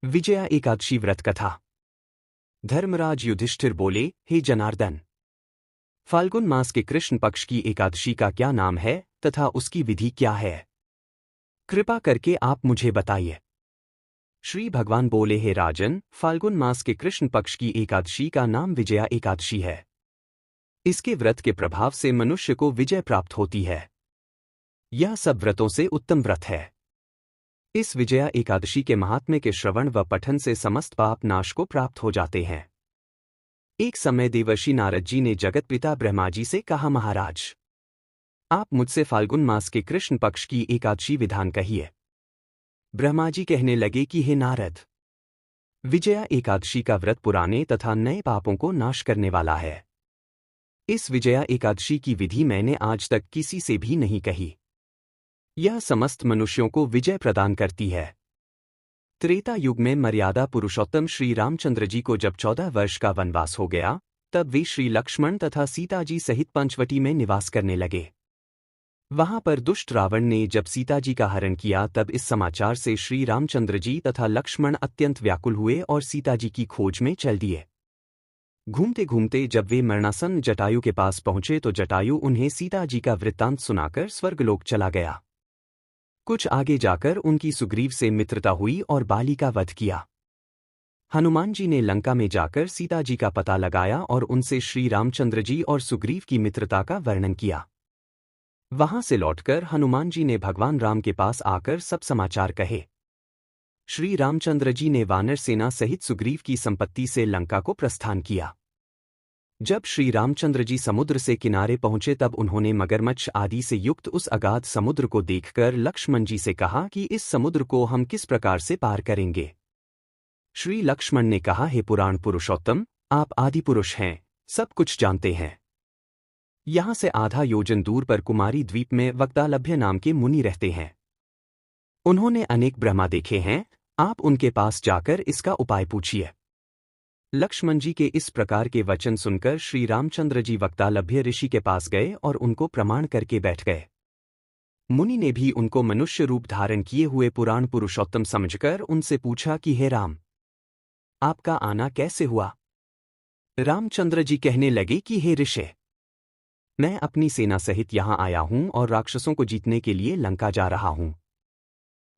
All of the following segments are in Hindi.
विजया एकादशी व्रत कथा। धर्मराज युधिष्ठिर बोले, हे जनार्दन, फाल्गुन मास के कृष्ण पक्ष की एकादशी का क्या नाम है तथा उसकी विधि क्या है? कृपा करके आप मुझे बताइए। श्री भगवान बोले, हे राजन, फाल्गुन मास के कृष्ण पक्ष की एकादशी का नाम विजया एकादशी है। इसके व्रत के प्रभाव से मनुष्य को विजय प्राप्त होती है। यह सब व्रतों से उत्तम व्रत है। इस विजया एकादशी के महात्म्य के श्रवण व पठन से समस्त पाप नाश को प्राप्त हो जाते हैं। एक समय देवर्षि नारद जी ने जगत पिता ब्रह्मा जी से कहा, महाराज, आप मुझसे फाल्गुन मास के कृष्ण पक्ष की एकादशी विधान कहिए। ब्रह्मा जी कहने लगे कि हे नारद, विजया एकादशी का व्रत पुराने तथा नए पापों को नाश करने वाला है। इस विजया एकादशी की विधि मैंने आज तक किसी से भी नहीं कही। यह समस्त मनुष्यों को विजय प्रदान करती है। त्रेता युग में मर्यादा पुरुषोत्तम श्री रामचंद्र जी को जब 14 वर्ष का वनवास हो गया, तब वे श्री लक्ष्मण तथा सीता जी सहित पंचवटी में निवास करने लगे। वहां पर दुष्ट रावण ने जब सीता जी का हरण किया, तब इस समाचार से श्री रामचंद्र जी तथा लक्ष्मण अत्यंत व्याकुल हुए और सीता जी की खोज में चल दिए। घूमते घूमते जब वे मरणासन जटायु के पास पहुंचे तो जटायु उन्हें सीता जी का वृत्तांत सुनाकर स्वर्गलोक चला गया। कुछ आगे जाकर उनकी सुग्रीव से मित्रता हुई और बाली का वध किया। हनुमान जी ने लंका में जाकर सीता जी का पता लगाया और उनसे श्री रामचंद्र जी और सुग्रीव की मित्रता का वर्णन किया। वहां से लौटकर हनुमान जी ने भगवान राम के पास आकर सब समाचार कहे। श्री रामचंद्र जी ने वानर सेना सहित सुग्रीव की संपत्ति से लंका को प्रस्थान किया। जब श्री रामचंद्र जी समुद्र से किनारे पहुंचे तब उन्होंने मगरमच्छ आदि से युक्त उस अगाध समुद्र को देखकर लक्ष्मण जी से कहा कि इस समुद्र को हम किस प्रकार से पार करेंगे। श्री लक्ष्मण ने कहा, हे पुराण पुरुषोत्तम, आप आदि पुरुष हैं, सब कुछ जानते हैं। यहां से आधा योजन दूर पर कुमारी द्वीप में वक्तालभ्य नाम के मुनि रहते हैं। उन्होंने अनेक ब्रह्मा देखे हैं, आप उनके पास जाकर इसका उपाय पूछिए। लक्ष्मण जी के इस प्रकार के वचन सुनकर श्री रामचंद्र जी वक्तालभ्य ऋषि के पास गए और उनको प्रमाण करके बैठ गए। मुनि ने भी उनको मनुष्य रूप धारण किए हुए पुराण पुरुषोत्तम समझकर उनसे पूछा कि हे राम, आपका आना कैसे हुआ? रामचंद्र जी कहने लगे कि हे ऋषि, मैं अपनी सेना सहित यहां आया हूं और राक्षसों को जीतने के लिए लंका जा रहा हूं।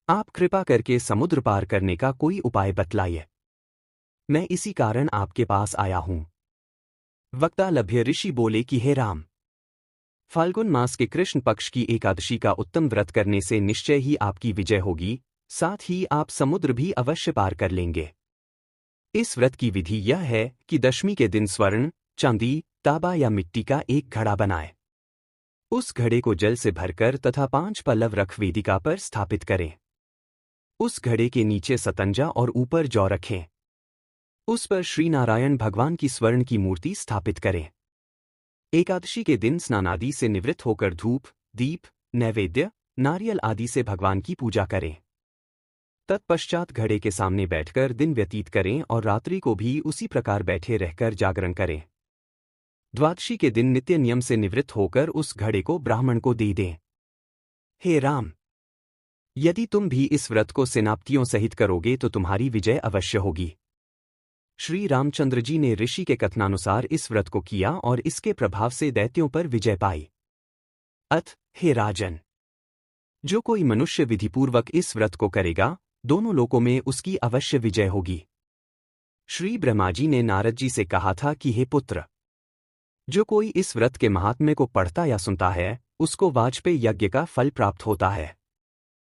आप कृपा करके समुद्र पार करने का कोई उपाय बतलाइए। मैं इसी कारण आपके पास आया हूं। वक्तालभ्य ऋषि बोले कि हे राम, फाल्गुन मास के कृष्ण पक्ष की एकादशी का उत्तम व्रत करने से निश्चय ही आपकी विजय होगी, साथ ही आप समुद्र भी अवश्य पार कर लेंगे। इस व्रत की विधि यह है कि दशमी के दिन स्वर्ण, चांदी, तांबा या मिट्टी का एक घड़ा बनाएं। उस घड़े को जल से भरकर तथा 5 पल्लव रख वेदिका पर स्थापित करें। उस घड़े के नीचे सतंजा और ऊपर जौ रखें। उस पर श्री नारायण भगवान की स्वर्ण की मूर्ति स्थापित करें। एकादशी के दिन स्नानादि से निवृत्त होकर धूप, दीप, नैवेद्य, नारियल आदि से भगवान की पूजा करें। तत्पश्चात घड़े के सामने बैठकर दिन व्यतीत करें और रात्रि को भी उसी प्रकार बैठे रहकर जागरण करें। द्वादशी के दिन नित्य नियम से निवृत्त होकर उस घड़े को ब्राह्मण को दे दें। हे राम, यदि तुम भी इस व्रत को सेनापतियों सहित करोगे तो तुम्हारी विजय अवश्य होगी। श्री रामचंद्र जी ने ऋषि के कथनानुसार इस व्रत को किया और इसके प्रभाव से दैत्यों पर विजय पाई। अथ हे राजन, जो कोई मनुष्य विधिपूर्वक इस व्रत को करेगा, दोनों लोकों में उसकी अवश्य विजय होगी। श्री ब्रह्मा जी ने नारद जी से कहा था कि हे पुत्र, जो कोई इस व्रत के महात्म्य को पढ़ता या सुनता है, उसको वाजपेय यज्ञ का फल प्राप्त होता है।